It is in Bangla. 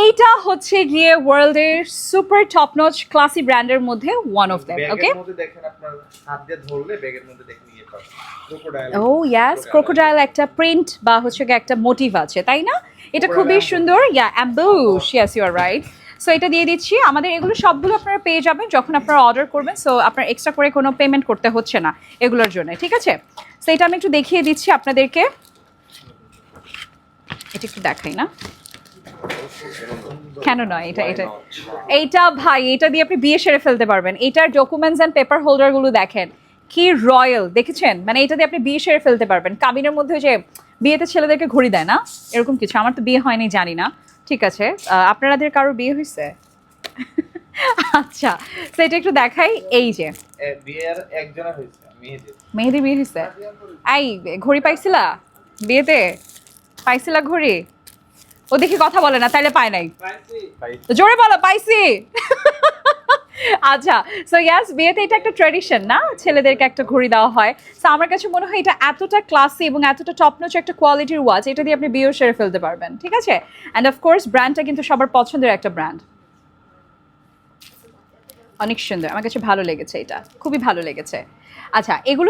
এইটা হচ্ছে গিয়ে ওয়ার্ল্ডের সুপার টপ নচ ক্লাসি ব্র্যান্ডের মধ্যে ওয়ান অফ দেম। ওকে, ব্যাগের মধ্যে দেখেন আপনার হাত দিয়ে ধরলে ব্যাগের মধ্যে দেখেন ইয়ে পাবেন ক্রোকোডাইল। ও ইয়াস, ক্রোকোডাইল একটা প্রিন্ট বা হচ্ছে গিয়ে একটা মোটিভ আছে, তাই না? এটা খুবই সুন্দর। Yeah, ambush, yes you are right. So এটা দিয়ে দিচ্ছি। আমাদের এগুলো সবগুলো আপনারা পেয়ে যাবেন যখন আপনারা অর্ডার করবেন। সো আপনার এক্সট্রা করে কোনো পেমেন্ট করতে হচ্ছে না এগুলোর জন্য, ঠিক আছে? সো এটা আমি একটু দেখিয়ে দিচ্ছি আপনাদেরকে। এটা একটু দেখাই না, কেন নয়? এইটা ভাই, এটা দিয়ে আপনি বিয়ে সেরে ফেলতে পারবেন। এটার ডকুমেন্টস অ্যান্ড পেপার হোল্ডারগুলো দেখেন কি রয়্যাল, দেখেছেন? মানে এটা দিয়ে আপনি বিয়ে সেরে ফেলতে পারবেন। কাবিনের মধ্যে ওই যে বিয়েতে ছেলেদেরকে ঘড়ি দেয় না, এরকম কিছু। আমার তো বিয়ে হয়নি, জানি না। ঠিক আছে, আপনাদের কারোর বিয়ে হয়েছে? আচ্ছা, তো এটা একটু দেখাই। এই যে বিয়ের একজনের হয়েছে মেহেদি। মেহেদি বিয়ে হয়েছে। এই ঘড়ি পাইছিলা বিয়েতে? পাইছিলা ঘড়ি? ও দেখি কথা বলে না, তাইলে পায় নাই। তো জোরে বলো, পাইছি। আচ্ছা, সো ইয়াস, বিয়েতে এটা একটা ট্র্যাডিশন না, ছেলেদেরকে একটা ঘড়ি দেওয়া হয়। সো আমার কাছে মনে হয় এটা এতটা ক্লাসি এবং এতটা টপনচ একটা কোয়ালিটির ওয়াচ, এটা দিয়ে আপনি বিয়েও সেরে ফেলতে পারবেন, ঠিক আছে? অ্যান্ড অফকোর্স ব্র্যান্ডটা কিন্তু সবার পছন্দের একটা ব্র্যান্ড। অনেক সুন্দর, আমার কাছে ভালো লেগেছে, এটা খুবই ভালো লেগেছে। আচ্ছা, এগুলো